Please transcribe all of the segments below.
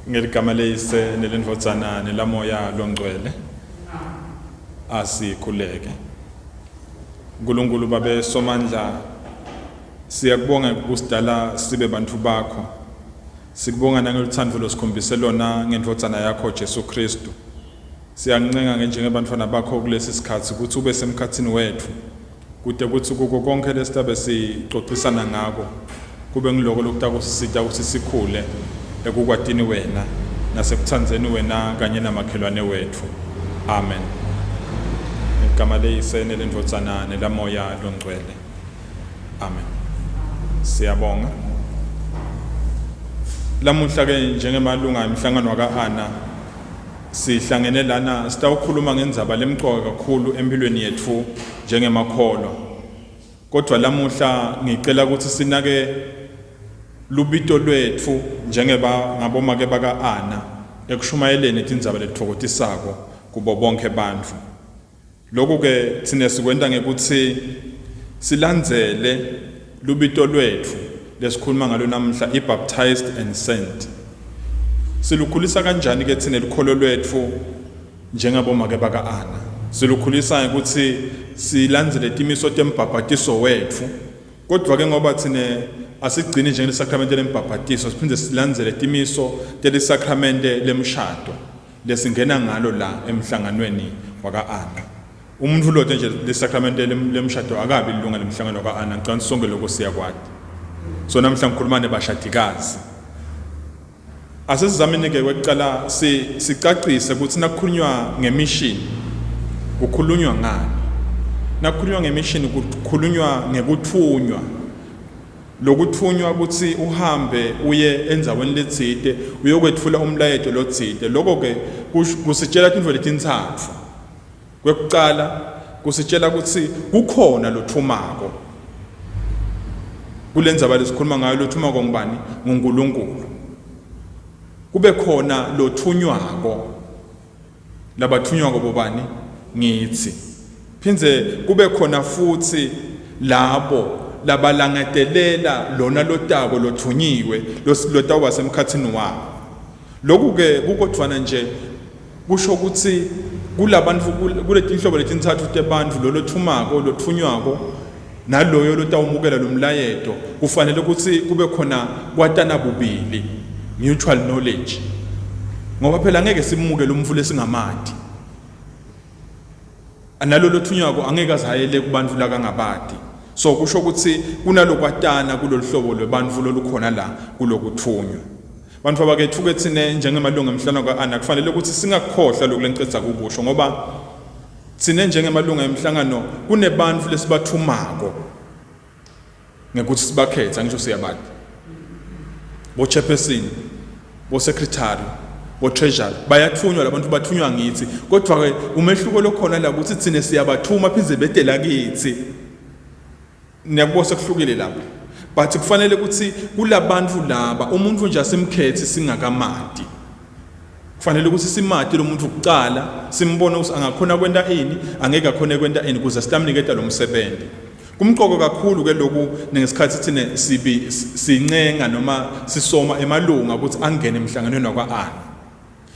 Ngeligama leyise nelendvodzana nelamoya longcwele asikhuleke. Nkulunkulu babe somandla, siyakubonga ukusidala sibe bantu bakho. Sikubonga nangeluthando losikhombise lona ngendvodzana yakho Jesu Kristu. Siyancenga njengebantwana bakho kulesi sikhathi ukuthi ube semkhathini wethu, kude kuthi kuko konke lesitabe sixoxisana ngako kube ngiloko lokutasisita ukuthi sikhule ekukwatini wena nasekuthandzeni wena kanye namakhelwane wethu. Amen. Igama leyise nelendvodzana nelamoya longcwele. Amen. Siyabonga. Lamuhla ke njengemalunga emhlangano waka-Ana sihlangene lana sitawukhuluma ngendzaba lemqoka kakhulu empilweni yethu njengemakholwa. Kodwa lamuhla ngicela ukuthi sinake lubito lwethu ngabomake baka-Ana ekushumayeleni tindzaba letithokotisako kubo bonke bantfu. Lokhu ke thina sikwenta ngekuthi silandzele lubito lwethu lesikhuluma ngalo namhla, i-baptized and sent. Silukhulisa kanjani ke thina likholo lwethu njengabomake baka-Ana? Silukhulisa ngekuthi silandzele timiso tembhabhatiso wethu, kodwa ke ngoba thina asigcini njengelisakramente lembhabhatiso, siphinde silandzele timiso telisakramente lemshado lesingena ngalo la emhlanganweni waka-Ana. Umuntu lo nje lesakramente lemshado akabi ilunga lemhlangano waka-Ana, ngicela sonke lokho siyakwati. So namhla ngikhuluma nebashadikazi. Asesizameni ke kwecala sicacise ukuthi nakukhulunywa ngemission kukhulunywa ngani. Nakukhulunywa ngemission kukhulunywa ngekuthunywa. lokuthunywa ukuthi uhambe uye enzaweni letsite uyokwethula umlayeto lotsite. Lokho ke kusitshela intfo letintsatfu. Kwekucala kusitshela ukuthi kukhona lothumako kulendzaba lesikhuluma ngayo. Lothumako ngubani? nguNkulunkulu. Kube khona lothunywako, labathunywako bobani? Ngithi. Phindze kube khona futhi labo labalangadelela lona lotako lothunyiwe lotawuba semkhatsini wabo. Lokhu ke kukodvwana nje kusho ukuthi kulabantu kuletinhlobo letintsatfu tebantfu, lo lothumako, lothunywako naloyo lotawumukela lo mlayeto, kufanele ukuthi kube khona kwatana bubili, mutual knowledge. Ngoba phela ngeke simukele umfu lesingamati, nalo lothunywako angeke azayele kubantfu lakangabati. So kusho ukuthi kunalokwatana kulolu hlobo lwebantfu lolukhona la kulokuthunywa. Bantfu abakethu thine njengemalungu emhlangano ka-Ana kufanele ukuthi singakhohlwa lokhu leniceda kukusho, ngoba thine njengemalungu emhlangano kunebantfu lesibathumako ngekuthi sibakhetha, ngisho siyabati. Bo-chairperson, bo-secretary, bo-treasury bayathunywa, labantu bathunywa ngithi. Kodwa-ke umehluko lokhona la ukuthi thine siyabathuma phindze bedela kithi. Niyakubona sekuhlukile lapho. But kufanele ukuthi kulabantu laba umuntu nje asimkhethi singakamati. Kufanele ukuthi simati lo muntu kuqala, simbone ukuthi angakhona kwenta ini, angeke akhone kwenta ini kuze sitamniketa lo msebenzi. Kumqoko kakhulu ke lokhu ngesikhathi thine sincenga noma sisoma emalunga ukuthi angene emhlanganweni wakwa-Ana.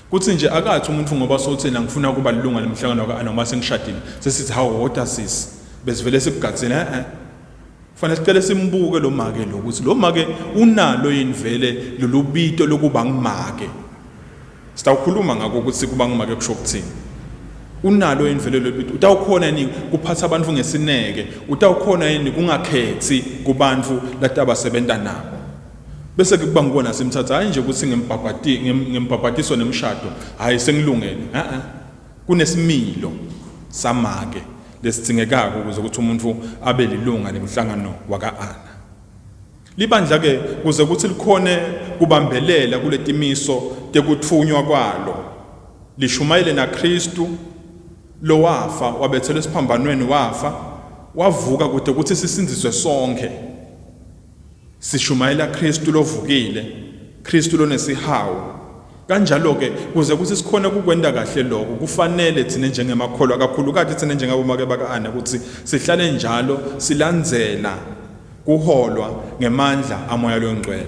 Kuthi nje akathi umuntu ngoba sothina ngifuna kuba lilunga lemhlangano wakwa-Ana noma sengishadile sesithi hawo wota sisi besivele sikugadzile. Kufanele sicela simbuke lo make lo ukuthi lo make unalo yini vele lolubito lokuba ngimake. Sitawukhuluma ngako ukuthi kuba ngimake kusho ukuthini. Unalo yini vele lolubito? Utawukhona yini kuphatha abantu ngesineke? Utawukhona yini kungakhethi kubantu latabasebenta nabo? Bese kuba ngikona simthatha hayi nje ukuthi ngempapatiso nemshado hayi sengilungele. Kunesimilo samake lesithingekako ukuze ukuthi umuntu abe lilunga lemhlangano waka-Ana. Libandla ke kuze ukuthi likhone kubambelela kuletimiso tekuthunywa kwalo, lishumayele na Kristu lo wafa, wabethelwa esiphambanweni wafa, wavuka kude ukuthi sisindziswe sonke. Sishumayela Kristu lovukile, Kristu lonesihawu. Kanjalo ke kuze ukuthi sikhona kukwenda kahle lokho kufanele thine njengemakholwa kakhulukazi thine njengabomake baka-Ana ukuthi sihlale njalo silandzela kuholwa ngemandla amoya longcwele.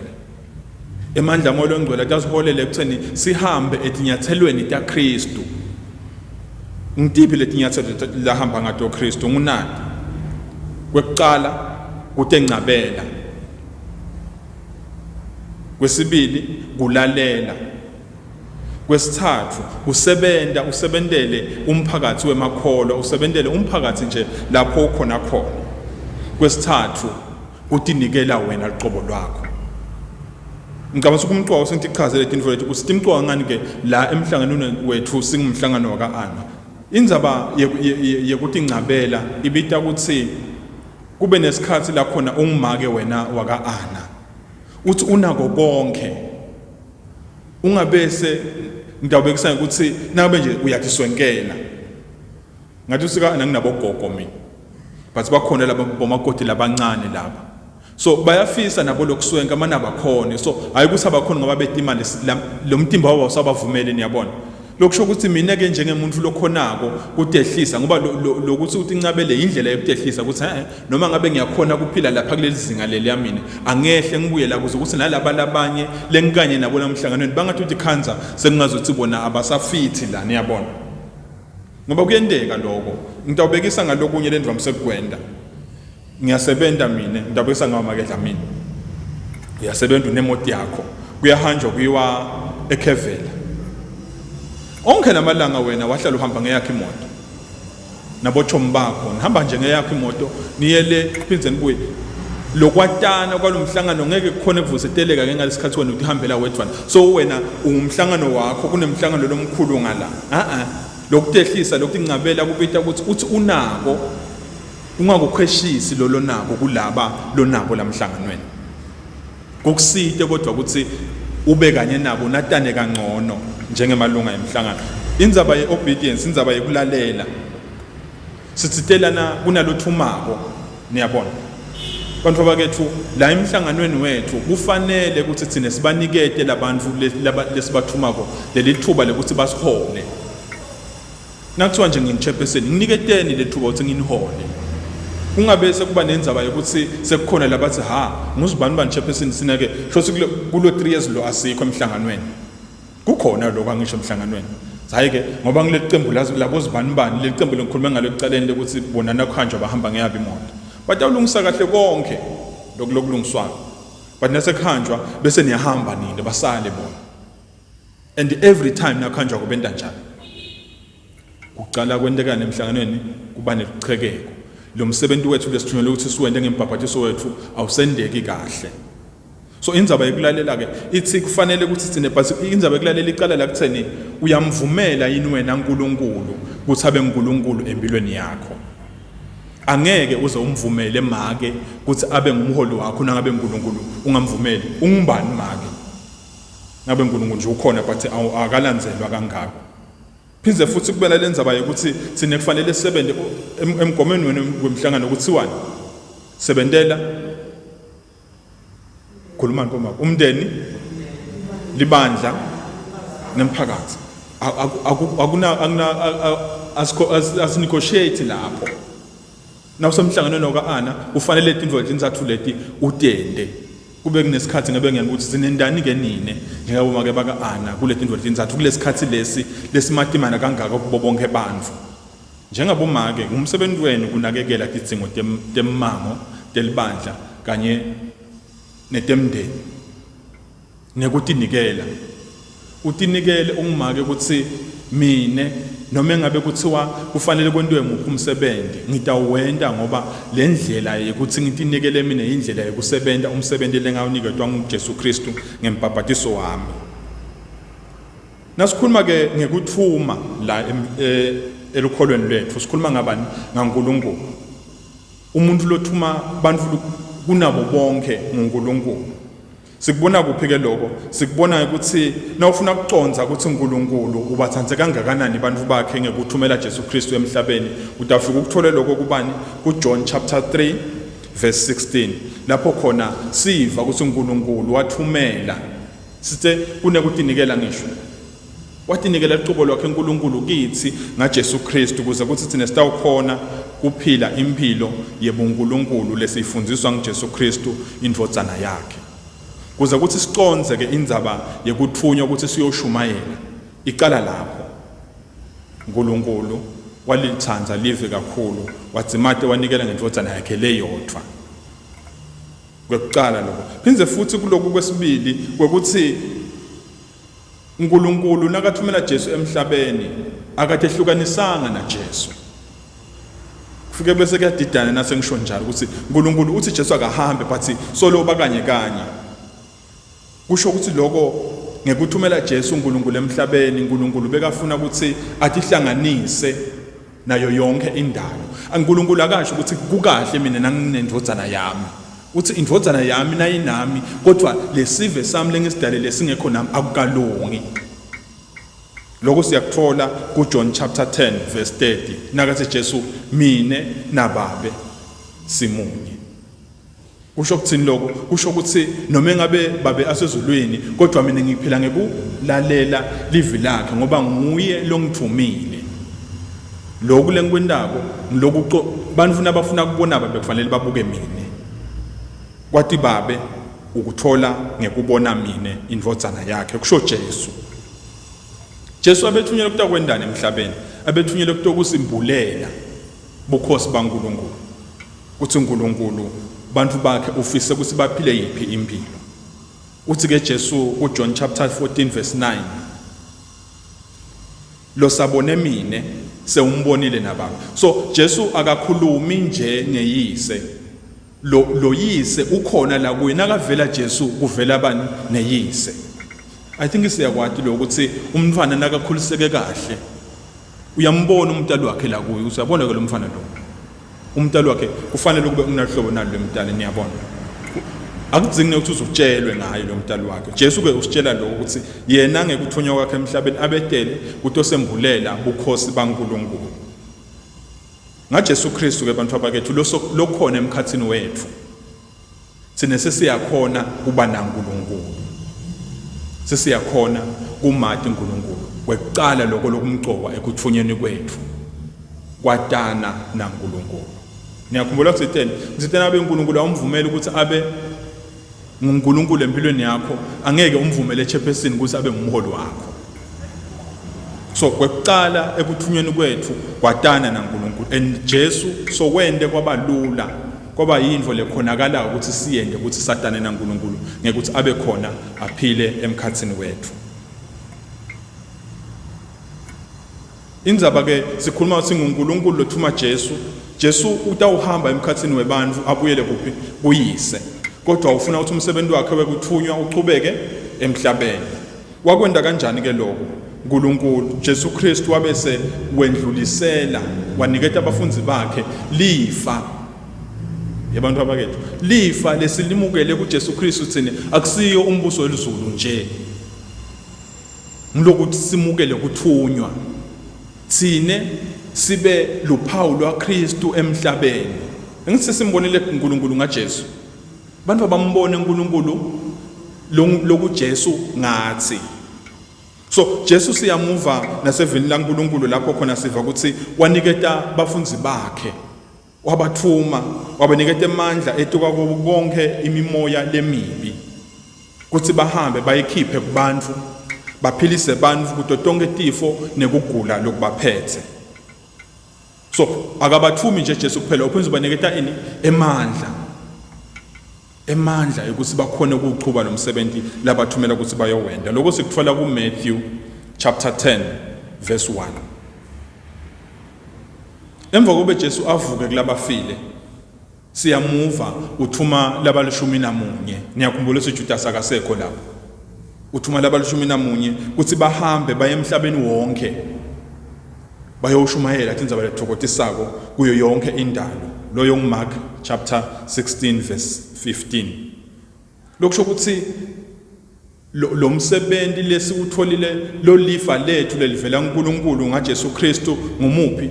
Emandla amoya longcwele atasiholele ekutheni sihambe etinyathelweni taKristu. Ngitiphi letinyathelo lahamba ngato Kristu? Ngunani? Kwekucala kutencabela, kwesibili kulalela, kwesithathu usebentele umphakathi wemakholwa, usebentele umphakathi nje lapho ukhona khona. Kwesithathu utinikela wena liqobo lwakho. Ngicabanga ukuthi umqoqo sentichazele tintfo lethu ukuthi timqoqa ngani ke la emhlanganweni wethu singumhlangano waka-Ana. Indzaba yekuti ngcabela ibita ukuthi kube nesikhathi la khona ungimake wena waka-Ana uthi unako konke, ungabese ngidawubekisa ukuthi nabe nje uyathiswenkela. Ngathi usika-Ana nginabogogo mina, but bakhona laba bomakoti labancane laba, so bayafisa nabo lokuswenka mana bakhona. So ayikuthi abakhona ngoba betimali lo mtimba wabo usabavumele. Niyabona lokusho ukuthi mina ke njengemuntu lokhonako kutehlisa, ngoba lokuthi uthi ncabele indlela yokutehlisa ukuthi noma ngabe ngiyakhona kuphila lapha kuleli zinga leli yamina angehle ngibuye la kuze ukuthi nalaba labanye lenkanye nabo namhlanganweni bangathi uthi khanza sengingazothi bona abasafithi la. Niyabona ngoba kuyendeka lokho. Ngitawubekisa ngalokunye lendva msekwenda. Ngiyasebenta mina, ngitawubekisa ngamamakedla mina. Uyasebenta unemoti yakho, kuyahanjwa kuyiwa eKevela. Onke lamalanga wena wahlala uhamba ngeyakho imoto nabochomi bakho, nihamba nje ngeyakho imoto niyele phindze nibuye. Lokwatana kwalomhlangano ngeke kukhona kuvuseteleka ngalesikhathi wena utihambela wedwana. So wena umhlangano wakho kunemhlangano lomkhulu ngala. Lokutehlisa lokutingcabela kubita ukuthi uthi unako ungakukhweshisi lo lonako kulaba lonabo lamhlanganweni. kokusite kodwa ukuthi ube kanye nabo natane kangcono njengemalunga emhlangano. Indzaba ye-obedience, indzaba yekulalela, sitsitelana kunalothumako, niyabona. Bantfu bakethu la emhlanganweni wethu kufanele ukuthi thina sibanikete labantu lesibathumako lelithuba lekuthi basihole. Nakuthiwa nje ngini-chairperson nginiketeni lethuba ukuthi nginihole. Kungabe sekuba nendzaba yokuthi sekukhona labathi nguzibani bani chairperson sinake shothi kulo 3 years lo asikho emhlanganweni. Kukhona lokho angisho emhlanganweni. Hayi ke ngoba ngilecembu labo zibani bani lecembu lengikhuluma ngalo ekucaleni ukuthi bona nakhanjwa bahamba ngeyabi imoto. Batawulungisa kahle konke lokulungiswayo. But nasekhanjwa bese niyahamba nini basale bona. And every time nakhanjwa kubenda njalo. Kuqala kwendekana emhlanganweni kuba nelichekeko. Lo msebenzi wethu lesithunyelwe ukuthi siwende ngembhabhathiso wethu awusendeki kahle. So indzaba yekulalela ke ithi kufanele ukuthi sine but indzaba yekulalela iqala la kutheni uyamvumela yini wena uNkulunkulu ukuthi abe uNkulunkulu empilweni yakho. Angeke uze umvumele make ukuthi abe ngumholi wakho nangabe uNkulunkulu ungamvumeli. Ungubani make? Ngabe uNkulunkulu nje ukhona but akalandzelwa kangako. Phindze futhi kubela lendzaba yokuthi sine kufanele sisebenze emgomeni wemhlangano ukuthiwani sebentela khulumani pomako umndeni libandla nemphakathi akuna as-negotiate lapho nawusemhlanganweni waka-ana kufanele izinto ezintathu leti utende kube kunesikhathi ngabe ngiyena ukuthi sinendani ke nine njengabo make baka-ana kule zinto ezintathu kulesikhathi lesimatimana kangaka kubo bonke bantfu njengabo make umsebenzi wenu kunakekela izidingo temmango telibandla kanye netemndeni nekutinikela utinikele ungumake ukuthi mine noma engabe kuthiwa kufanele kwentiwe nguphi umsebenzi ngitawuwenda ngoba le ndlela yokuthi ngitinikele mina indlela yokusebenta umsebenzi lengawuniketwa nguJesu Kristu ngembhabhatiso wami. Nasikhuluma ke ngekuthuma la elukholweni lwethu sikhuluma ngabani ngaNkulunkulu. Umuntu lothuma bantfu kunabo bonke nguNkulunkulu. Sikubona kuphi ke lokho? Sikubona ukuthi nawufuna ukuconza ukuthi uNkulunkulu ubathandze kangakanani abantu bakhe ngekuthumela Jesu Kristu emhlabeni, utafika ukuthola lokho kubani? kuJohn chapter 3 verse 16. Lapho khona siva ukuthi uNkulunkulu wathumela. Sithe kunekutinikela ngisho. Watinikela icubo lwakhe uNkulunkulu kithi ngaJesu Kristu kuze kuthi thina sitawukhona kuphila impilo yebuNkulunkulu lesifundiswa nguJesu Kristu indvodzana yakhe. Kuze kuthi siconze ke indzaba yekuthunywa ukuthi siyoshumayela iqala lapho. uNkulunkulu walithanda live kakhulu wadzimate wanikela ngendvodzana yakhe leyodwa. Kwekuqala lokho. Phindze futhi kuloku kwesibili kwekuthi uNkulunkulu nakathumela Jesu emhlabeni akatehlukanisanga naJesu. Kufike bese kuyadidana nasengisho njalo ukuthi uNkulunkulu uthi Jesu akahambe but solo bakanye kanye. Kusho ukuthi lokho ngekuthumela Jesu uNkulunkulu emhlabeni uNkulunkulu bekafuna ukuthi atihlanganise nayo yonke indalo. uNkulunkulu akasho ukuthi kukahle mina nanginendvodzana yami. Uthi indvodzana yami nayinami kodwa lesive sami lengisidalele singekho nami akukalungi. Lokho siyakuthola kuJohn chapter 10 verse 30. Nakathi Jesu mine nababe simunye. Kusho ukuthini lokho? Kusho ukuthi noma engabe babe asezulwini kodwa mina ngiphila ngekulalela livi lakhe ngoba nguye longithumile. Lokhu lengikwendako ngilokhu bantfu nabafuna kubona babe kufanele babuke mina. Kwathi babe ukuthola ngekubona mine indvodzana yakhe kusho Jesu. Jesu abethunyelwe ukuthi akwendane emhlabeni, abethunyelwe ukuthi ukusimbulela bukhosi baNkulunkulu. Kuthi uNkulunkulu bantu bakhe ufise ukuthi baphile yiphi impilo. Uthi ke Jesu kuJohn chapter 14 verse 9. Lo sabone mine sewumbonile nababa. So Jesu akakhulumi nje ngeyise. Lo yise ukhona la kuye nakavela Jesu kuvela bani neyise. I think siyakwati lo ukuthi umntwana nakakhuliseke kahle uyambona umntwana wakhe la kuye. Usabona ke lo mfana lo. Umntwana wakhe kufanele kube unahlobo nalo lemntana niyabona. akudzingi ukuthi uzutshelwe ngayo lo mdali wakhe. Jesu ke usitshela lokho ukuthi yena ngekuthunywa kwakhe emhlabeni abedele ukuthi osembulela bukhosi baNkulunkulu. NgaJesu Kristu ke bantu abakethu lokhona emkhathini wethu. Sine sesiyakhona kuba naNkulunkulu. Sesiyakhona kumati uNkulunkulu. Wekuqala lokho lokumgcoba ekuthunyeni kwethu. Kwatana naNkulunkulu. Niyakhumbula ukuthi sithena abe uNkulunkulu awumvumeli ukuthi abe uNkulunkulu empilweni yakho, angeke umvumele echephesini ukuthi abe ngumholi wakho. So kwekuqala ekuthunyweni kwethu kwatana naNkulunkulu, and Jesu so wende kwabalula kwaba yinto lekhonakala ukuthi siyende ukuthi satane naNkulunkulu ngekuthi abe khona aphile emkhathini wethu. Indzaba ke sikhuluma ukuthi nguNkulunkulu lothuma Jesu utawuhamba emkhathini webantu abuyele kuphi kuyise. Kodwa ufuna ukuthi umsebenzi wakhe wekuthunywa uqhubeke emhlabeni. Wakwenda kanjani ke lokho? uNkulunkulu Jesu Kristu wabese wendlulisela waniketa abafunzi bakhe lifa. Yabantu abakethu, lifa lesilimukele kuJesu Kristu thina akusiyo umbuso welizulu nje. Ngilokuthi simukele kuthunywa. Thine sibe luphawu lwaKristu emhlabeni. Ngise simbonile uNkulunkulu ngaJesu. Bantu abambone uNkulunkulu lokuJesu ngathi. So Jesu siyamuva nasevini laNkulunkulu lapho khona siva ukuthi waniketa abafunzi bakhe, wabathuma, wabaniketa amandla etuka konke imimoya lemibi ukuthi bahambe bayikhiphe kubantu, baphilise abantu kuto tonke tifo nekugula lokubaphethe. So akabathumi nje Jesu kuphela, uphinde ubaniketa ini emandla ukuthi bakhone ukuqhuba lo msebenzi labathumela ukuthi bayowenda. Lokho sikuthola kuMatthew chapter 10 verse 1. Emva kobe Jesu avuke kulabafile, siyamuva uthuma laba-11. Niyakhumbula ukuthi uJudas akasekho lapho. Uthuma laba-11 ukuthi bahambe baye emhlabeni wonke bayoshumayela indzaba lethokotisako kuyo yonke indalo. Loyo Mark chapter 16 verse 15. Lokusho ukuthi lo msebenzi lesiwutholile lo lifa lethu lelivela kuNkulunkulu ngaJesu Kristu ngumuphi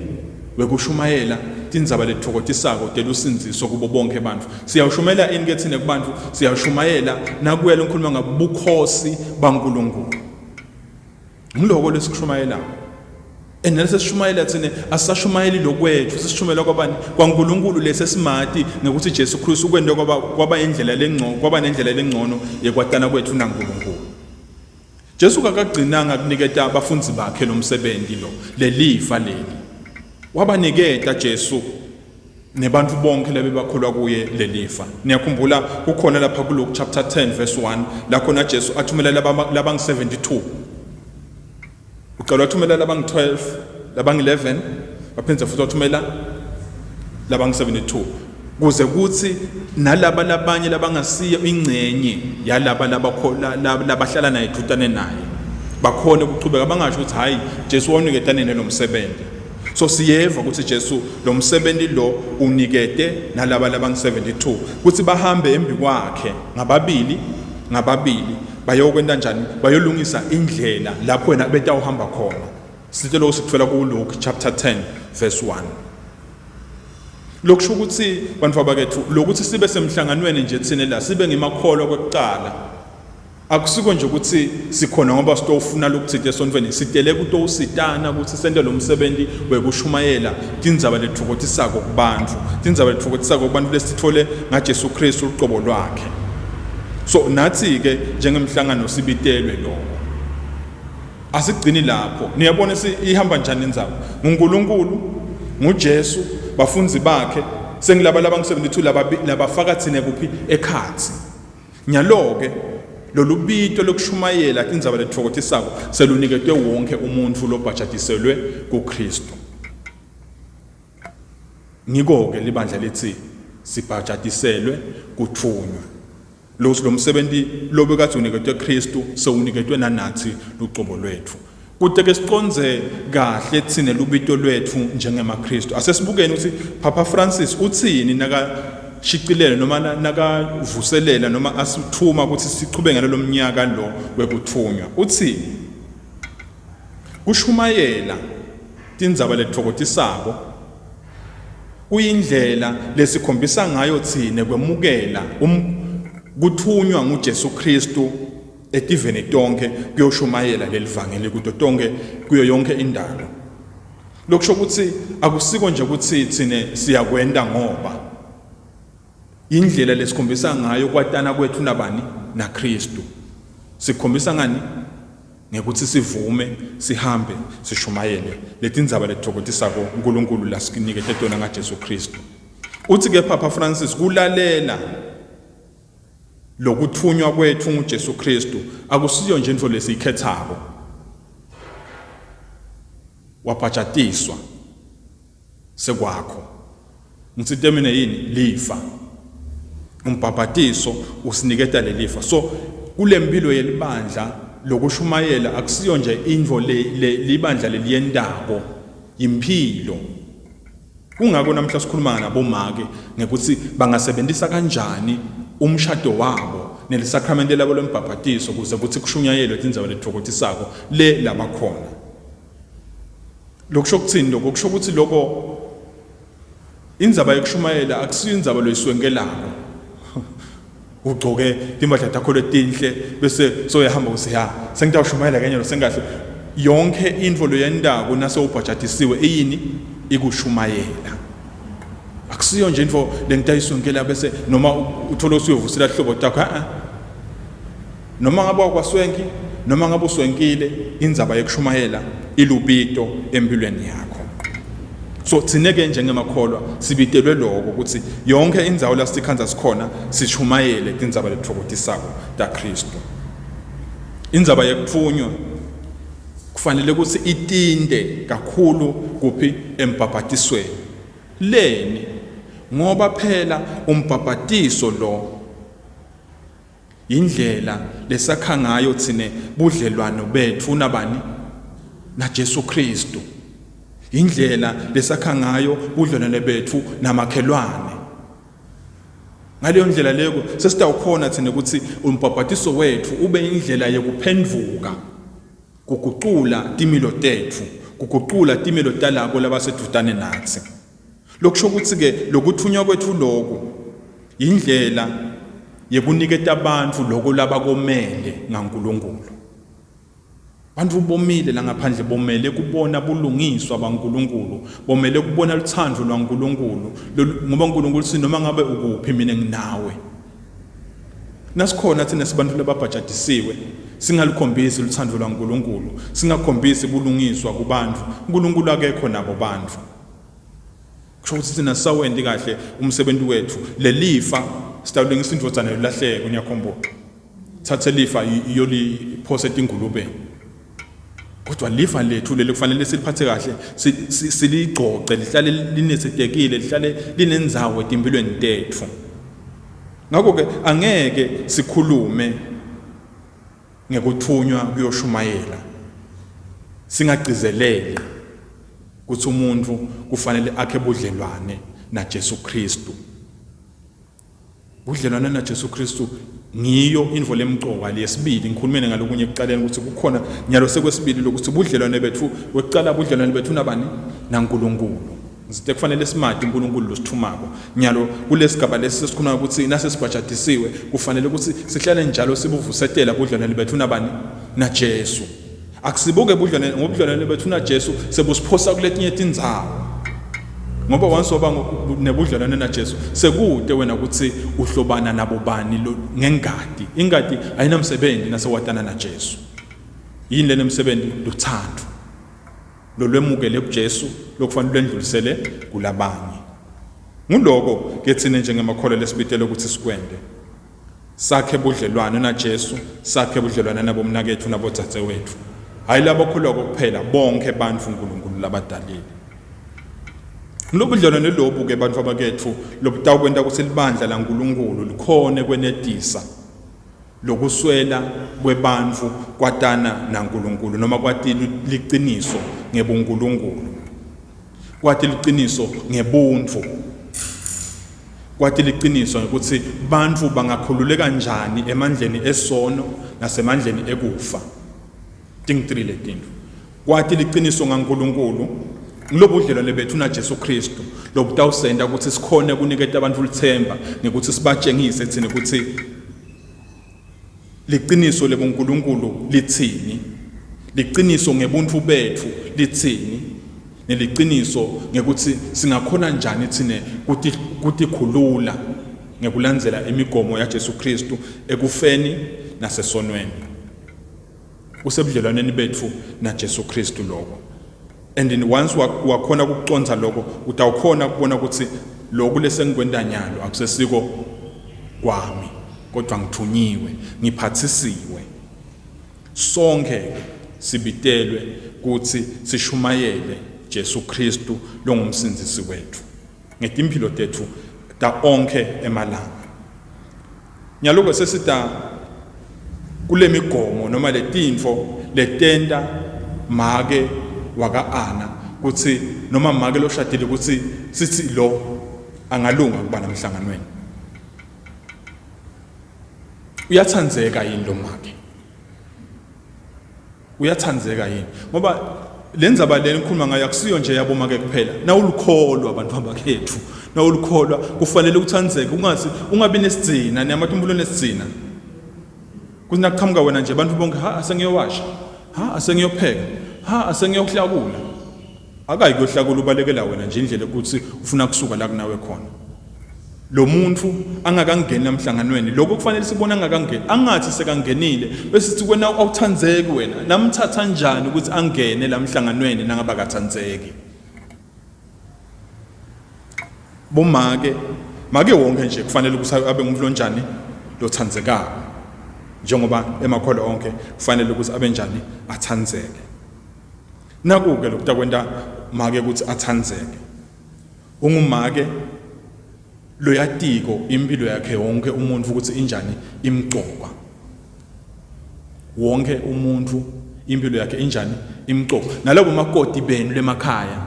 wekushumayela indzaba lethokotisako telusinziso kubo bonke abantu. Siyawushumela ini ke thina kubantu? Siyawushumayela nakuyela ukukhuluma ngabukhosi baNkulunkulu. Ngiloko lesikushumayela. Enelise sishumayela thina asashumayeli lokwethu, sishumayela kwabani? KwaNkulunkulu lesesimati ngekuthi Jesu Kristu kwende kwaba indlela lengcono, kwaba nendlela lengcono yekwatana kwethu naNkulunkulu. Jesu kakagcinanga kuniketa abafunzi bakhe lo msebenzi lo lelifa leli. Wabaniketa Jesu nebantu bonke lebe bakholwa kuye lelifa. Niyakhumbula kukhona lapha kuLuke chapter 10 verse 1 la khona Jesu athumela labang-72. Uqala wathumela labang-12, labang-11, waphinda futhi wathumela labang-72. Kuze kuthi nalaba labanye labangasiya ingcenye yalaba labahlala naye dutane naye bakhona ukuqhubeka bangasho ukuthi hayi Jesu waniketane nalo msebenzi. So siyeva ukuthi Jesu lo msebenzi lo unikete nalaba labang-72 ukuthi bahambe embi kwakhe ngababili bayokwenda njani, bayolungisa indlela lapho wena betawuhamba khona. Sithe lokho sikuthola kuLuke chapter 10 verse 1. Lokusho ukuthi bantu abakethu lokuthi sibe semhlanganweni nje thina la sibe ngemakholwa kwekuqala akusiko nje ukuthi sikhona ngoba sitofuna lokuthi esontweni sitele kutositana ukuthi sente lo msebenzi wekushumayela indzaba lethokotisako kubantu, indzaba lethokotisako kubantu lesithole ngaJesu Kristu uqobo lwakhe. So nathi ke njengemhlangano sibitelwe lokho. Asigcini lapho. Niyabona ihamba njani indzaba? nguNkulunkulu, nguJesu, bafunzi bakhe, sengilaba labang-72 labafaka thina kuphi ekhathi. Nyalo ke lolubito lokushumayela indzaba lethokotisako seluniketwe wonke umuntu lobhajatiselwe kuKristu. Ngiko ke libandla lethi sibhajatiselwe kuthunywa. Lo msebenzi lobekade uniketwe Kristu sewuniketwe nanathi luqobo lwethu. Kude ke siqonze kahle thina lubito lwethu njengemaKristu. Asesibukeni ukuthi Papa Francis uthini shicilele noma nakavuselela noma asithuma ukuthi siqhubeke ngalolu mnyaka lo wekuthunywa. Uthi kushumayela tindzaba lethokotisako kuyindlela lesikhombisa ngayo thine kwemukela kuthunywa nguJesu Kristu etiveni tonke kuyoshumayela lelivangeli kuto tonke kuyo yonke indalo. Lokusho ukuthi akusiko nje ukuthi thine siyakwenda ngoba indlela lesikhombisa ngayo kwatana kwethu nabani na Kristu. Sikhombisa ngani? Ngekuthi sivume sihambe sishumayele letindzaba lethokotisako uNkulunkulu lasinikete tona ngaJesu Kristu. Uthi ke Papa Francis kulalela lokuthunywa kwethu nguJesu Kristu akusiyo nje into lesikhethako. Waphatshatiswa sekwakho. Ngithi temene yini lifa. Umbhabhatiso usiniketa lelifa. So kule mpilo yelibandla lokushumayela akusiyo nje indvo libandla leliyendako impilo. Kungako namhla sikhuluma nabomake ngekuthi bangasebenzisa kanjani umshado wabo nelisakramente labo lombhabhatiso kuze kuthi kushunyayelwe indzawo lethokotisako le labakhona. Lokusho kuthini lokho? Kusho ukuthi lokho indzaba yokushumayela akusiyo indzaba loyiswenkelako. Ugcoke timpahla takho letinhle bese soyahamba usiya sengitawushumayela kanye lo sengahle yonke info loyendako nase ubhajatisiwe eyini ikushumayela. Akusiyo nje info lengitayiswenkela bese noma uthola usuyovusela hlobo takho noma ngabe kwaswenki noma ngabe uswenkile indzaba yokushumayela ilupito empilweni yakho. So tsineke njengemakholwa sibitelwe lokho ukuthi yonke indzawo la sikhanza sikhona sishumayele tindzaba lethokotisako ta Kristu. Indzaba yekuthunywa kufanele ukuthi itinde kakhulu kuphi embhabhatisweni. Leni ngoba phela umbhabhatiso lo indlela lesakha ngayo thine budlelwano bethu nabani na Jesu Kristu. Indlela lesakha ngayo budlelwano bethu namakhelwane. Ngaleyo ndlela leyo sesitawukhona thina ukuthi umbhabhatiso wethu ube indlela yokuphendvuka kuguqula timilo tethu, kuguqula timilo talabo labasedutane nathi. Lokusho ukuthi ke lokuthunywa kwethu lokho indlela yekuniketa abantu lokho labakomele ngaNkulunkulu. Bantu bomile la ngaphandle bomele kubona bulungiswa baNkulunkulu, bomele kubona luthando lwaNkulunkulu ngoba uNkulunkulu sinoma ngabe ukuphi mina nginawe. Nasikhona thina sibantu lababhajatisiwe singalikhombisi luthando lwaNkulunkulu, singakhombisi bulungiswa kubantu. uNkulunkulu akekho nabo bantu. Kusho ukuthi thina sawendi kahle umsebenzi wethu lelifa sitawulungisa indvodzana yolahleka unyakhombo. Thathe lifa iyoli phose tingulube. Kodwa lifa lethu leli kufanele siliphathe kahle siligcoce lihlale linesetekile lihlale linendzawo etimpilweni tethu. Ngakho ke angeke sikhulume ngekuthunywa kuyoshumayela singagcizeleli ukuthi umuntu kufanele akhe budlelwane na Jesu Kristu. Budlelwane na Jesu Kristu ngiyo indvo lemcoka leyesibili. Ngikhulumene ngalokunye ekuqaleni ukuthi kukhona nyalo sekwesibili lokuthi budlelwane bethu wekuqala budlelwane bethu nabani naNkulunkulu. Ngizite kufanele simade uNkulunkulu losithumako. Nyalo kulesigaba lesisikhuluma ukuthi nase sibhajatisiwe kufanele ukuthi sihlale njalo sibuvusetela budlelwane bethu nabani na Jesu. Akusibuke budlelwane bethu na Jesu sebusiphosa kuletinye tindzawo. Ngoba once oba nebudlelwane na Jesu sekude wena ukuthi uhlobana nabo bani ngengadi. Ingadi ayinamsebenzi nasewatana na Jesu. Yini le nemsebenzi luthando. Lo lwemukele kuJesu lokufanele lendlulisele kulabanye. Nguloko ke thina njengemakholwa lesibitelo ukuthi sikwende. Sakhe budlelwane na Jesu, sakhe budlelwane nabomnakethu nabodzadze wethu. Hayi labo kholwa kuphela bonke bantu uNkulunkulu labadalile. Lobudlelwane lobu ke bantu abakethu lobutawukwenta ukuthi libandla laNkulunkulu likhone kwenedisa lokuswela kwebantu kwatana naNkulunkulu noma kwathi liqiniso ngebuNkulunkulu. Kwathi liqiniso ngebuntu. kwathi liqiniso ukuthi bantu bangakhululeka kanjani emandleni esono nasemandleni ekufa. Ting 3 letinto. Kwathi liqiniso ngaNkulunkulu ngilobo budlelwane bethu naJesu Kristu lobutawusenda ukuthi sikhone kuniketa abantu ulithemba nekuthi sibatshengise thina ukuthi liqiniso leboNkulunkulu lithini, liqiniso ngebuntu bethu lithini, neliqiniso ngekuthi singakhona njani thina ukuthi khulula ngekulandzela imigomo yaJesu Kristu ekufeni nasesonweni. Kusebudlelwaneni bethu naJesu Kristu lokho. And then once wakhona ukuconza lokho utawukhona ukubona ukuthi lokho lesengikwenda nyalo akusesiko kwami kodwa ngithunyiwe, ngiphathisiwe. Sonke sibitelwe ukuthi sishumayele Jesu Kristu longumsindisi wethu ngetimpilo tethu ta onke emalanga. Nyaloku sesita kule migomo noma letinfo letenda make waka-Ana ukuthi noma make loshadile ukuthi sithi lo angalunga kuba namhlanganweni. Uyathandzeka yini lo make? Uyathandzeka yini? Ngoba lendzaba leni ngikhuluma ngayo akusiyo nje yabo make kuphela. Nawulukholwa abantu abakhethu, nawulukholwa kufanele uthandzeke ungabi nesigcina nematumbulo nesigcina. Kuthi nakuqhamuka wena nje abantu bonke asengiyowasha, asengiyopheka, asengiyohlakula. Akayi kuyohlakula ubalekela wena nje indlela ukuthi ufuna kusuka la kunawe khona. Lo muntu angakangeni emhlanganweni lokho kufanele sibone angakangeni angathi sekangenile bese sithi wena awuthandzeki wena namthatha kanjani ukuthi angene la mhlanganweni nangaba kathandzeki. Bomake wonke nje kufanele ukuthi abe ngumuntu onjani lothandzekayo njengoba emakholo onke kufanele ukuthi abe njani athandzeke. Nakuke lokuta make ukuthi athandzeke. Ungumake loyatiko impilo yakhe wonke umuntu ukuthi injani imqoka. Wonke umuntu impilo yakhe injani imqoka. Nalabo makoti benu lemakhaya.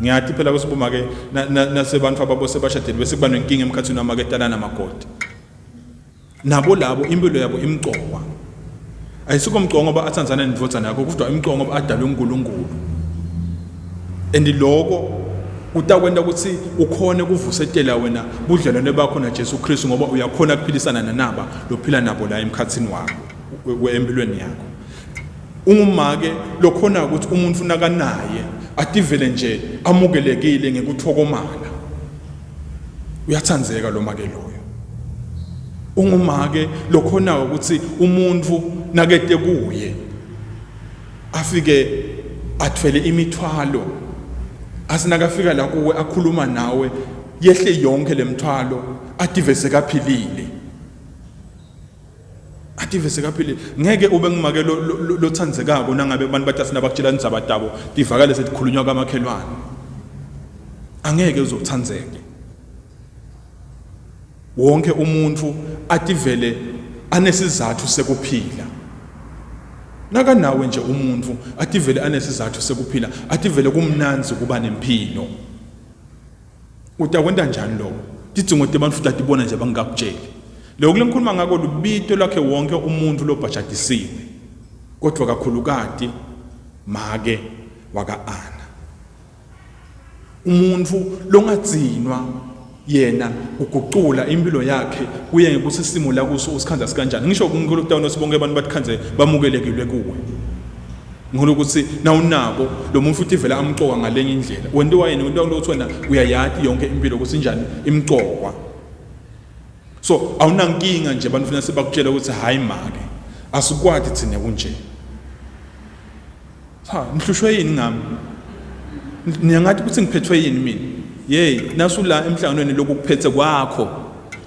Ngiyathi phela kusibumake nasebantu ababose bashadile bese kuba nenkinga emkhathini wamaketana namakoti. Nabo labo impilo yabo imqoka. Ayisuko mqoka ngoba athandzana nendvodza nakho kodwa imqoka ngoba adalwe uNkulunkulu. And lokho utakwenda ukuthi ukhone kuvusetela wena budlelwane bakho naJesu Kristu ngoba uyakhona kuphilisana nanaba lophila nabo la emkhathini wakho empilweni yakho. Ungumake lokhona ukuthi umuntu nakanaye ativele nje amukelekile ngekuthokomala. Uyathandzeka lo make loyo. Ungumake lokhona ukuthi umuntu nakete kuye afike athwele imithwalo asinakafika la kuwe akhuluma nawe yehle yonke lemthwalo ative sekaphilile. Ngeke ube ngimake lothandzekako nangabe abantu batasina bakutshela indzaba tabo tivakale setikhulunywa kamakhelwane. Angeke uzothandzeke. Wonke umuntu ativele anesizathu sekuphila. Nakanawe nje umuntu ativele anesizathu sekuphila, ativele kumnanzi kuba nempilo. Utakwenda njani lokho? Tidzingo tebantu futhi atibona nje bangakutsheli. Lokho lengikhuluma ngako lubito lakhe wonke umuntu lobhajatisiwe. Kodwa kakhulukati make waka-Ana. Umuntu longadzinwa yena uguqula impilo yakhe kuye ngekuthi isimo la kuso usikhanza sikanjani. Ngisho kuNkulunkulu utawona sibonke abantu batikhanze bamukelekile kuwe. Ngikho ukuthi nawunako lo muntu futhi vela amqoka ngalenye indlela. Wentiwa yena into ukuthi wena uyayathi yonke impilo ukuthi injani imqokwa. So awunankinga nje abantu funa sebakutshela ukuthi hayi make asikwati thina kunje. Ngihlushwe yini ngami? Niyangathi ukuthi ngiphethwe yini mina? Yey nasula emhlanganweni lokuphethe kwakho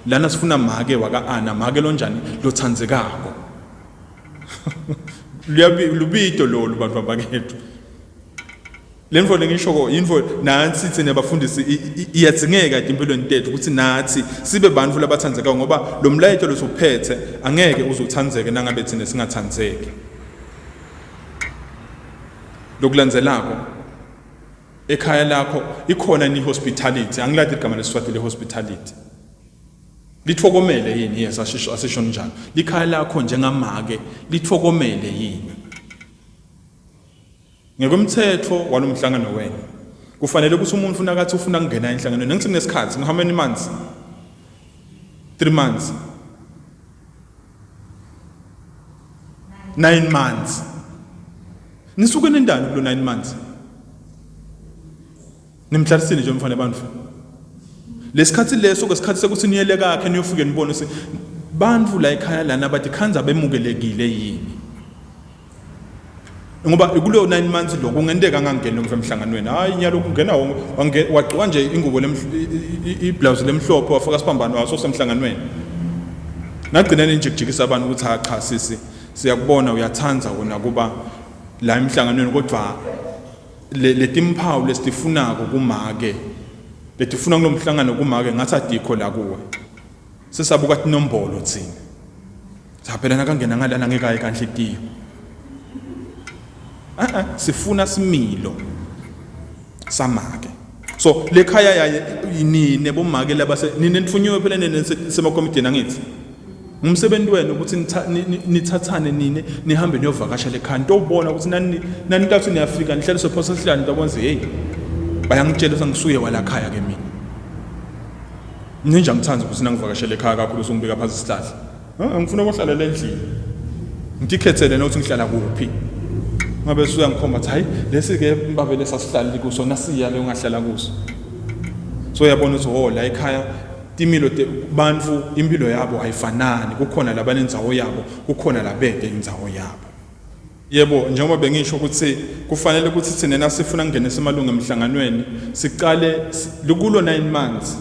lana sifuna make waka-Ana make lonjani lothandzekako. Lubito lolu bantu abakhethu. Lemfo lengishoko info nansi thina bafundisi iyadzingeka empilweni tethu ukuthi nathi sibe bantu labathandzekayo ngoba lo mlayetho losuphethe angeke uzothandzeke nangabe thina singathandzeki. Lokulandzelako ekhaya lakho ikhona ni hospitality angilade igama leSwati le hospitality lithokomele yini yes asisho njalo likhaya lakho njengamake lithokomele yini ngekomthetho walomhlangano wena kufanele ukuthi umuntu ufuna kathi ufuna ukungena enhlanganweni ngithi kunesikhathi how many months 3 months 9 months nisuke nendani kulo 9 months nimhlalisile nje mfana abantu lesikhathi leso kwesikhathi sekuthi niyele kakhe niyofike nibone ukuthi bantu la ekhaya lana bathi khanza bemukelekile yini ngoba kulo 9 months lo kungendeka ngangena emhlanganweni hayi nyalo kungena wagqoka nje ingubo iblouse lemhlophe wafaka siphambano waso semhlanganweni nagcina nje abantu ukuthi cha sisi siyakubona uyathanza wona kuba la emhlanganweni kodwa letimphawu lesitifunako kumake letifuna kulomhlangano kumake ngathi adikho la kuwe sesabuka tinombolo thina saphela nakangena ngalana ngekayi kanhle tiyo sifuna similo samake so lekhaya yini bomake labase nini nifunyiwe phela nene semakomidini angithi umsebenzi wenu ukuthi nithathane nini nihambe niyovakasha lekhaya into ubona ukuthi nani kathi niyafika nihlaliswe phosa sihlala ntabonze hey bayangitshela sangisuye walakhaya ke mina ninja ngithanza ukuthi nangivakashele ekhaya kakhulu usungibeka phansi isihlahla ngifuna ukuhlala endlini ngikhethele nokuthi ngihlala kuphi ngabe suya ngikhomba ukuthi hayi lesi ke mbabele sasihlala kuso nasiya le ungahlala kuso so uyabona ukuthi la ekhaya timilo bantu impilo yabo ayifanani kukhona labanenzawo yabo kukhona labede indzawo yabo yebo njengoba bengisho ukuthi kufanele ukuthi thina nasifuna ungenisa amalungu emhlanganweni siqale lukulo 9 months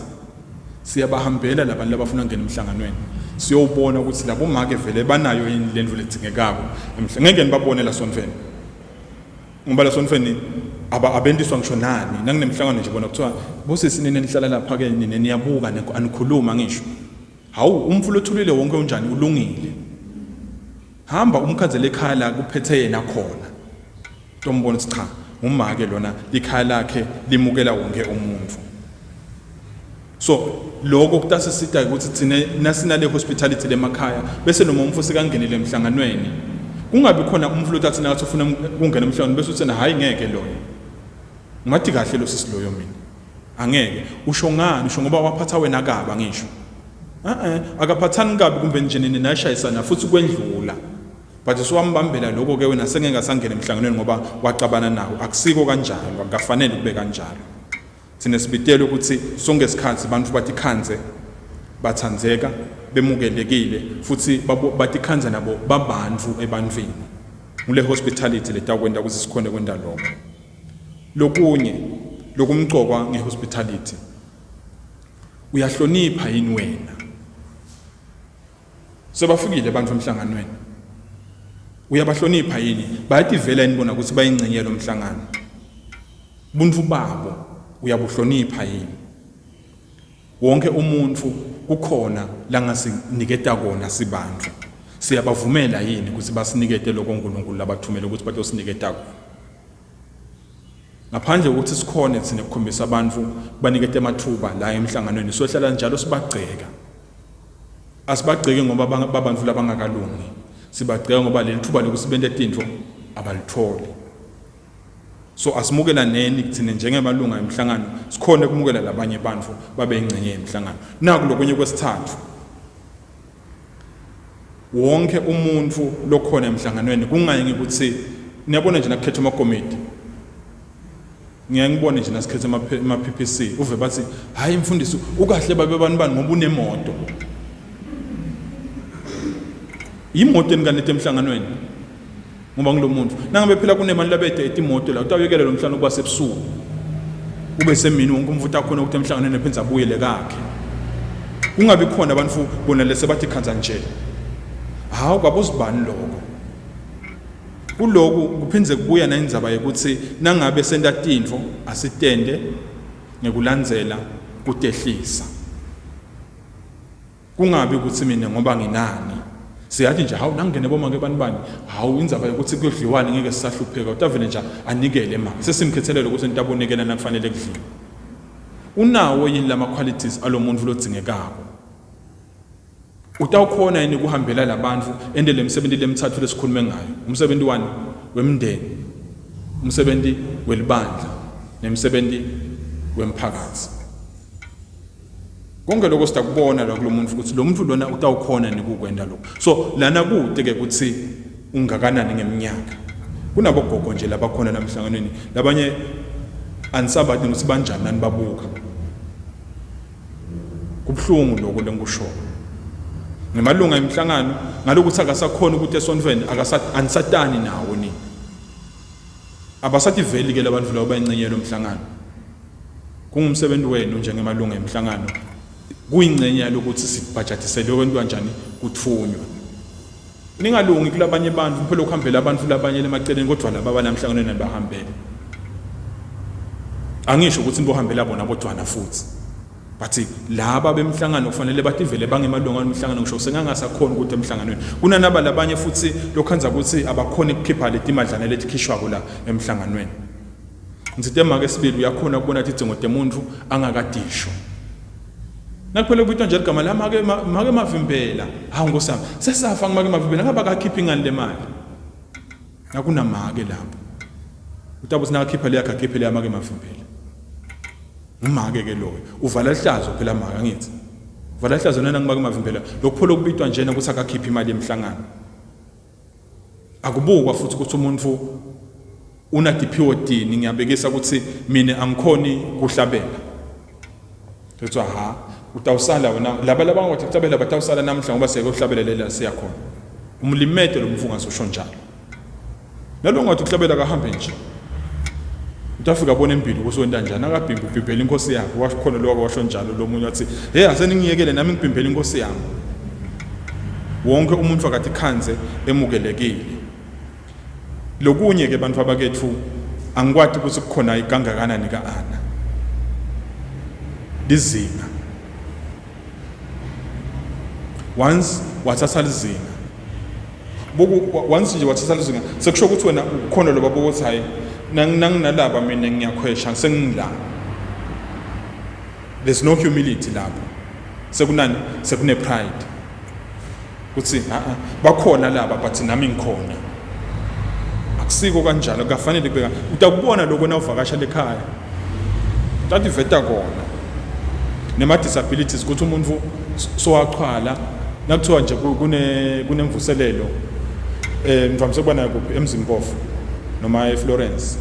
siyabahambela labantu labafuna ungena emhlanganweni siyobona ukuthi labo make vele banayo yini lendlu ledzingekako ngeke nibabone la sonfeni ngoba la sonfeni abendiswa ngisho nani nanginemhlangano nje bona kuthiwa bosisi nene nihlala lapha ke nene niyabuka anikhuluma ngisho hawu umfulo othulile wonke unjani ulungile hamba umkhazele ekhaya la kuphethe yena khona tombona ukuthi cha umake lona ikhaya lakhe limukela wonke umuntu so lokho kutasisita ukuthi thina nasina le hospitality lemakhaya bese noma umfusi kangenele emhlanganweni kungabi khona umfulo otathi nathi ufuna ukungena emhlanganweni bese uthena hayi ngeke loyo ngathi kahle lo sisiloyo mina angeke usho ngani usho ngoba waphatha wena kaba ngisho akaphathani kabi kumbe nje nini nashayisana futhi kwendlula but siwambambela lokho ke wena sengeke sangena emhlanganweni ngoba wacabana nawo akusiko kanjalo akafanele kube kanjalo thina sibitela ukuthi sonke isikhathi abantu bathi khanze bathandzeka bemukelekile futhi bathi khanze nabo babantu ebantwini ule hospitality letakwenda ukuthi sikhone kwenda lokho lokunye lokumgcokwa ngehospitality uyahlonipha yini wena sebafikile abantu emhlanganweni uyabahlonipha yini bayathi vela inibona ukuthi bayingcenyelo umhlangano buntu babo uyabuhlonipha yini wonke umuntu kukhona la ngasiniketa kona sibantu siyabavumela yini ukuthi basinikete lokho uNkulunkulu labathumela ukuthi batosiniketa ngaphandle ukuthi sikhone thina ukukhombisa abantu banikete amathuba la emhlanganweni sohlala njalo sibagceka asibagceke ngoba babantu labangakalungi sibagceka ngoba leli thuba lokusibenda intintho abalitholi so asimukela neni thina njengemalunga emhlangano sikhone ukumukela labanye abantu babe ingcenye emhlangano naku lokunye kwesithathu wonke umuntu lokhona emhlanganweni kungayengi ukuthi niyabona nje nakukhetha amakomiti ngiyangibona nje nasikhetha ama PPC uve bathi hayi mfundisi ukahle babe bani ngoba unemoto imoto enganethe emhlanganweni ngoba ngilomuntu nangabe phela kunemali labede etimoto la utawuyekela lo mhlangano kuba sebusuku ube semini wonke umvuta khona ukuthi emhlanganweni ephenza abuyele kakhe kungabi khona abantu bona lese bathi khanza nje hawu kwabuzibani lokho kuloko kuphinze kubuya nayindzaba yokuthi nangabe senta tintfo asitende ngekulandzela kutehlisa kungabi ukuthi mina ngoba nginani siyathi nje hawu nangene bomake banibani hawu indzaba yokuthi kudliwane ngeke sisahlupheka utavele nje anikele imali sesimkhethelele ukuthi into abonikela nakufanele kudliwe unawo yini lama qualities alomuntu lodzingekako utawukhona yini kuhambela labantu ende lemsebenzi lemithathu lesikhulume ngayo umsebenzi wani wemndeni umsebenzi welibandla nemsebenzi wemphakathi konke lokho sitakubona la kulomuntu ukuthi lo muntu lona utawukhona nikukwenda lokho so lana kude ke kuthi ungakanani ngeminyaka kunabogogo nje labakhona namhlanganweni labanye ansabathi ukuthi banjani nani babuka kubhlungu lokho lenkusho ngemalunga emhlangano ngalokuthi akasakhona ukuthi esonfeni anisatani nawo ni abasathi veli ke labantu labo bayincenyelo omhlangano kungumsebenzi wenu njengemalunga emhlangano kuyingcenye lokuthi sibudgetisele abantu kanjani kuthunywa ningalungi kulabanye abantu phela ukuhambela abantu labanye lemaceleni kodwa laba abanamhlangano nabahambele angisho ukuthi nibohambela bona bodwana futhi bathi laba bemhlangano kufanele bathi vele bangemalunga omhlangano ngisho sengangasakhona ukuthi emhlanganweni kunanaba labanye futhi lokhanza ukuthi abakhona ukukhipha leti madlana letikhishwako la emhlanganweni ngizithe make sibili uyakhona ukubona ukuthi idzingo demuntu angakadisho nakuphela kubitwa nje igama la make mavimbela hawu ngosami sesafa ngimake mavimbela ngaba kakhipha ingani lemali nakunamake lapho utabuthi nakakhipha le yakhe akhiphe le make mavimbela umake ke loyo uvala ihlazo phela maka ngithi uvala ihlazo nana ngimake mavimbela lokuphola kubitwa njena ukuthi akakhipha imali emhlangano akubukwa futhi ukuthi umuntu unadiphiwo dini ngiyabekisa ukuthi mina angikhoni kuhlabela ethi ha utawusala wena laba labangathi kuhlabela batawusala namhla ngoba seke uhlabelela siyakhona umlimete lo mfunga sosho njalo nalongathi kuhlabela kahambe nje utafika bona empilo kusonto kanjani akabhimba ubhimbela inkosi yakhe wakhona lokho washo njalo lo munye wathi hey aseningiyekele nami ngibhimbela inkosi yami wonke umuntu akathi khanze emukelekile lokunye ke bantu abakethu angikwadi ukuthi kukhona igangakanani kaAna lizinga once wathatha lizinga once nje wathatha lizinga sekusho ukuthi wena ukhona lo babo ukuthi hayi nanginalaba mina ngiyakhwesha sengila there's no humility lapho sekunani sekune pride kuthi bakhona laba but nami ngikhona akusiko kanjalo kufanele kubeka utakubona lokho na uvakashela ekhaya utathi veta kona nema disabilities ukuthi umuntu sowaqhala nakuthiwa nje kunemvuselelo mvamise kubona kuphi eMzimpofu noma eFlorence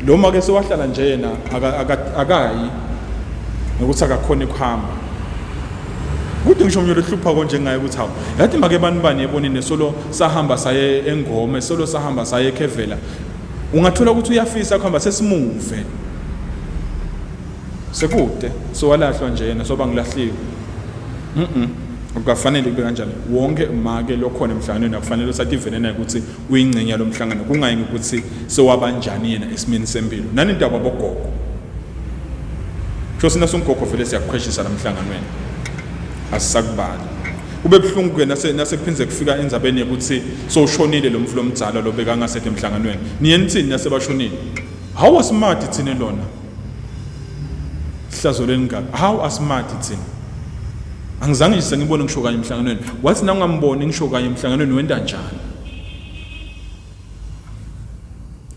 lo make sewahlala nje yena akayi ngokuthi akakhona ukuhamba kude ngisho umnyolo ehlupha konje ngaye ukuthi hawo yathi make banibani yebonini solo sahamba saye eNgome solo sahamba saye eKhevela ungathola ukuthi uyafisa ukuhamba sesimuve sekude sowalahlwa nje yena soba ngilahliwe akufanele kube kanjalo wonke make lokhona emhlanganweni akufanele usathi ivenena ukuthi uyingcenye lomhlangano kungayi ukuthi sewabanjani yena esimini sempilo nani indaba bogogo sho sina songogo vele siyakukhweshisa lamhlanganweni asisakubali kube buhlungu ke nasekuphindze kufika endzabeni ukuthi soshonile lo mflo omdzala lo beka ngasethe emhlanganweni niyenithini nasebashonile how asmart ithini lona sihlazoleni ngaka how asmart ithini angizange nje ngibone ngisho kanye emhlanganweni wathi na ungamboni ngisho kanye emhlanganweni wenda njani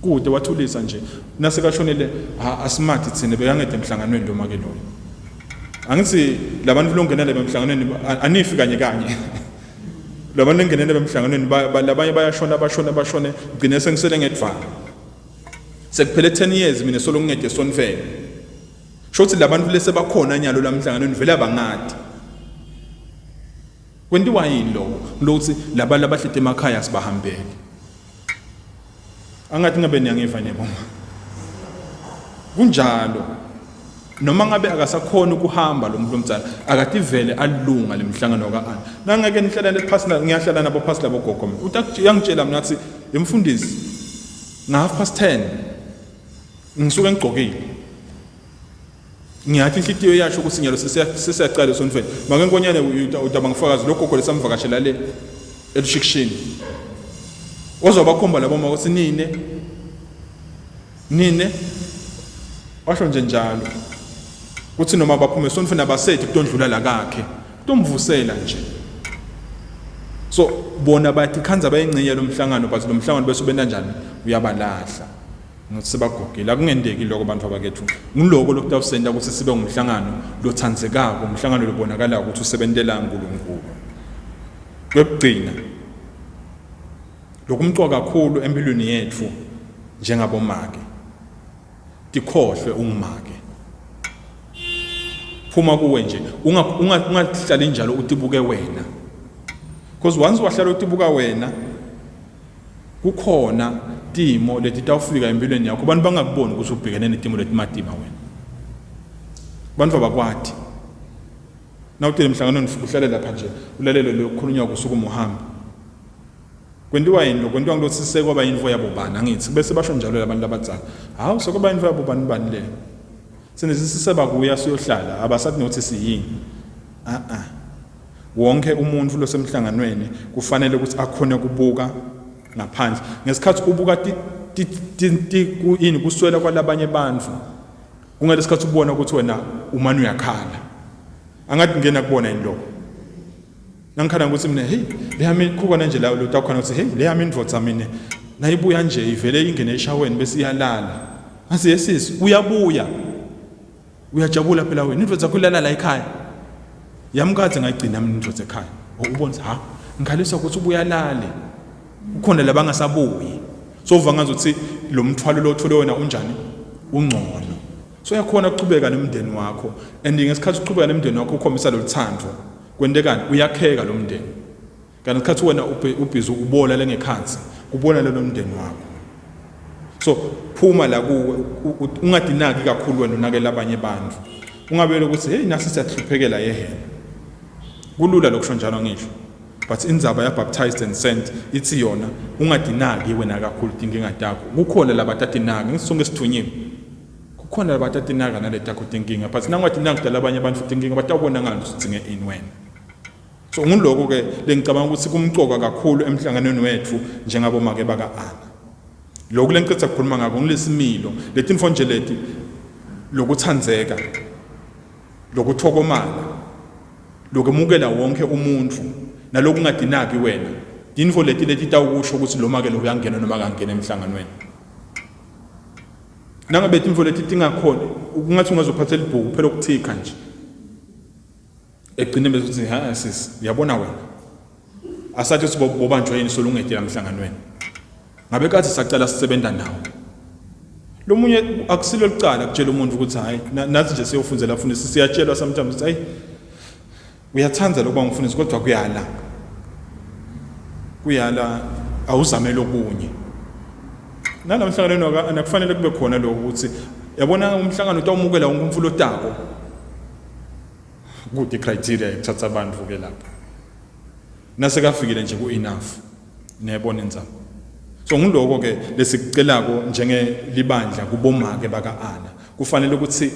kude wathulisa nje nasekashonile asmart ithini bekangede emhlanganweni lo make loyo angithi labantu longenele emhlanganweni anifi kanye labantu longenele emhlanganweni labanye bayashona bashone ugcine sengisele ngedvana sekuphele 10 years mina solo ngede sonfele shothi labantu lese bakhona nyalo lamhlanganweni vele abangadi kwendiwa yini lo ukuthi laba labahlete emakhaya sibahambele angathi ngabe niyangiva neboma kunjalo noma ngabe akasakhona ukuhamba lo muntu omtsala akathi vele alunga lemhlangano kaAna nangeke nihlala lephasina ngiyahlala nabo phasi labo gogo utathi yangitshela mina ngathi emfundisi nga 10:30 ngisuke ngigqokile ngiyathi inhlitiyo yasho ukuthi nyalo sesiyaqala esontweni make nkonyane udaba ngifakazi lokho lesamvakashela le elishikishini ozobakhomba labo ukuthi nine washo nje njalo kuthi noma baphume esontweni abasethi kutondlula la kakhe kutomvusela nje. So bona bathi khanza bayingcinye lo mhlangano but lo mhlangano bese ubenda njani uyabalahla ngothi sebagogile akungendeki lokho abantu abakethu ngiloko lokutawusenda ukuthi sibe ngumhlangano lothandzekako umhlangano lobonakala ukuthi usebentela uNkulunkulu. Kwekugcina lokumcoka kakhulu empilweni yethu njengabomake tikhohlwe ungumake phuma kuwe nje ungahlali njalo utibuke wena because once wahlala utibuka wena kukhona timo leti tawufika empilweni yakho abantu bangakuboni ukuthi ubhekene netimo letimatima wena abantu abakwati nawuthele emhlanganweni uhlale lapha nje ulalele lokukhulunywa kusuku muhambi kwendiwa yini lokwendiwa ngilotsi sisekwaba yinfo yabo bani angithi bese basho njalo labantu abadzala hawu sokuba yinfo yabo bani le sinesiseba kuya siyohlala abasathi nokuthi siyini wonke umuntu losemhlanganweni kufanele ukuthi akhone kubuka ngaphandle ngesikhathi ubuka kuyini kuswela kwalabanye bantu ungale isikhathi ubona ukuthi wena umani uyakhala angathi ngena kubona into nangikhala ukuthi mina hey le yami kukhona nje la utakhona ukuthi hey le yami indvodza mina nayibuya nje ivele ingene eshaweni bese iyalala asi yesisi uyabuya uyajabula phela wena indvodza kulala la ekhaya yamkade ngayigcina mina indvodza ekhaya ubona ha ngikhalisa ukuthi ubuya lale ukhona labangasabuyi so uva ngazothi lo mthwalo lo othole wena unjani ungcono so yakhona ukuchubeka nomndeni wakho and ngesikhathi uchubeka nomndeni wakho ukhombisa lo thando kwendekani uyakheka lo mndeni kanti isikhathi wena ubhizi ubola lengekhansi kubona lo mndeni wakho so phuma la kuwe ungadinaki kakhulu wena unakela abanye abantu ungabele ukuthi hey nasi siyahluphekela yehena kulula lokusho njalo ngisho but indzaba ya baptized and sent ithi yona ungadinaki wena kakhulu inkinga takho kukhona labatatinaka ngisonke esithunyiwe kukhona labatatinaka naletakho inkinga but nangadinaki dala abanye abantu futhi inkinga batawubona ngani usidzinge in wena so ngiloko ke lengicabanga ukuthi kumcoka kakhulu emhlanganweni wethu njengabo make baka Ana lokhu lengicetha ukukhuluma ngako ngilesimilo letinfo nje leti lokuthandzeka lokuthokomala lokumukela wonke umuntu naloku ungadinaki wena info leti tawukusho ukuthi lo make lo uyangena noma kangena emhlanganweni nangabe info leti tingakhona ungathi ungazophatha libhuku phela ukuthika nje egcine bese uthi ha sis uyabona wena asathi sibobanjwe yini solungete emhlanganweni ngabe kathi sacala sisebenta nawo lo munye akusilo licala kutshela umuntu ukuthi hayi nathi nje siyofundzela fundisa siyatshelwa sometimes hayi uyathanza lokuba ngifundisa kodwa kuyala awuzame lokunye nalamhlanganweni waka kufanele kube khona lokho ukuthi yabona umhlangano utawumukela wonke umfulo tako good criteria ekuthatha abantu ke lapha nasekafikile nje ku enough niyabona inzamo so ngiloko ke lesikucelako njengelibandla kubomake baka Ana kufanele ukuthi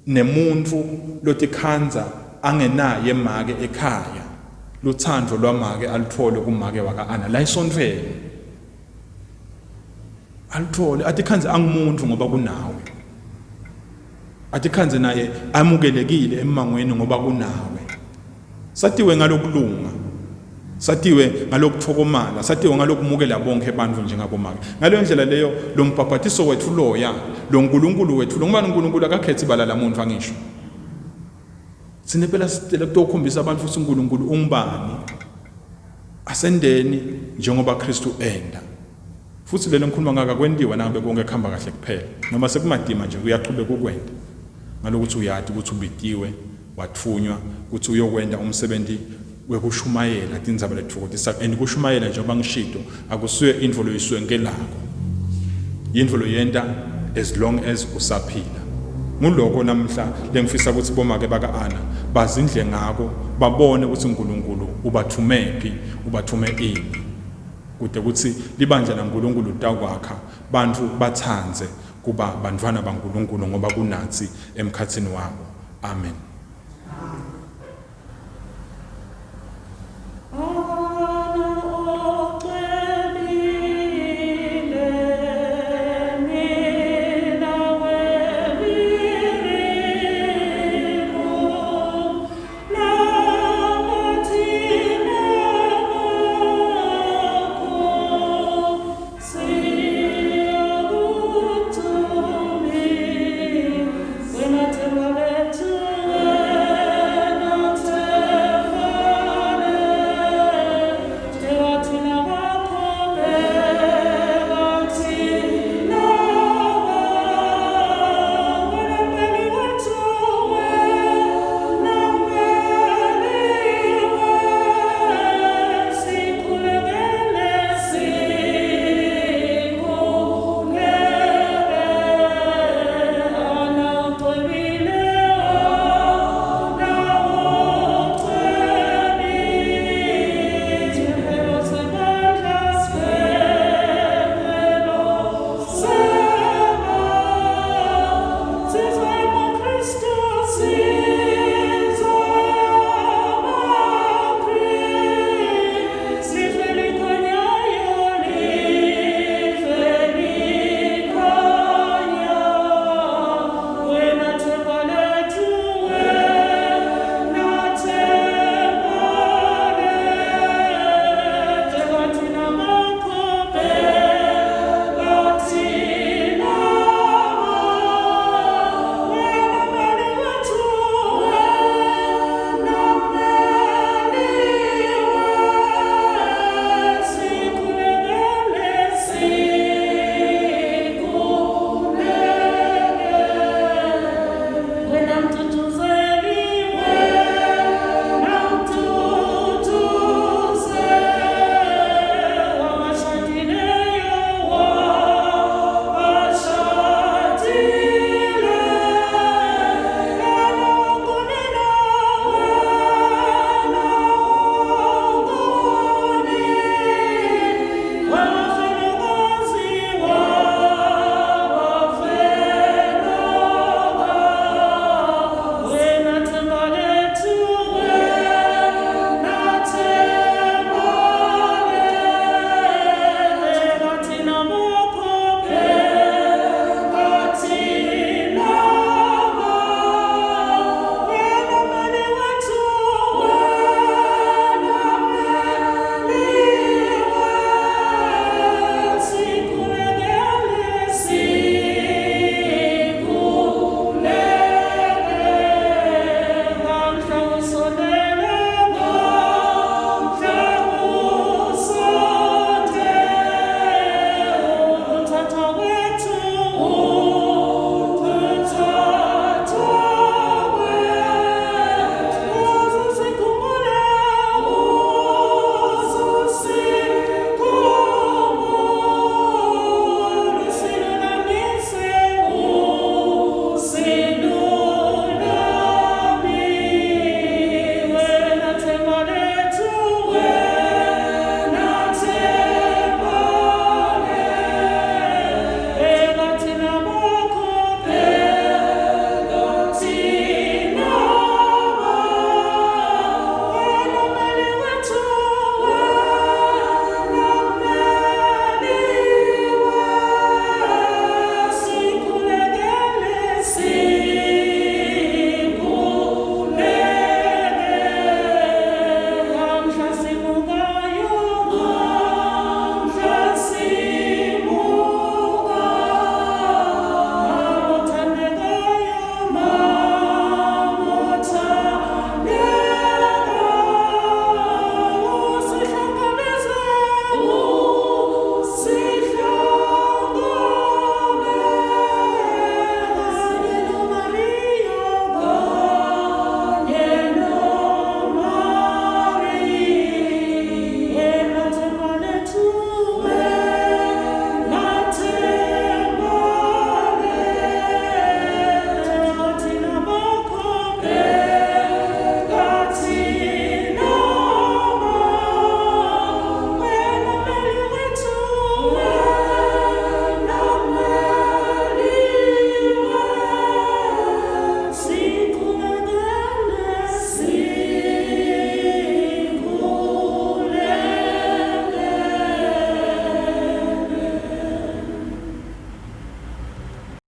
nemuntu lotikhanza angenaye make ekhaya luthando lwamake alithole kumake waka Ana la isontweni alithole atikhanze angumuntu ngoba kunawe atikhanze naye amukelekile emangweni ngoba kunawe satiwe ngalokulunga satiwe ngalokuthokomala satiwe ngalokumukela bonke abantu njengabomake ngaleyo ndlela leyo lo mbhabhatiso wethu loya lo nkulunkulu wethu lo ngubani uNkulunkulu akakhethi balala muntu angisho sinepela sitele kutokhombisa abantu futhi uNkulunkulu ungubani asendeni njengoba Kristu enda futhi lelo ngikhuluma ngaka kwendiwa nangabe konke khamba kahle kuphela noma sekumadima nje uyaqhubeka ukwenda ngalokuthi uyati ukuthi ubitiwe wathunywa ukuthi uyokwenda umsebenzi wekushumayela tindzaba letfukotisa and kushumayela njengoba ngishito akusuye info loyisuye ngelako info loyenda as long as usaphila nguloko namhla lengifisa ukuthi bomake baka Ana bazindle ngako babone ukuthi uNkulunkulu ubathumephi ubathume ini kude ukuthi libandla laNkulunkulu takwakha bantu bathanze kuba bantwana baNkulunkulu ngoba kunathi emkhathini wabo. Amen.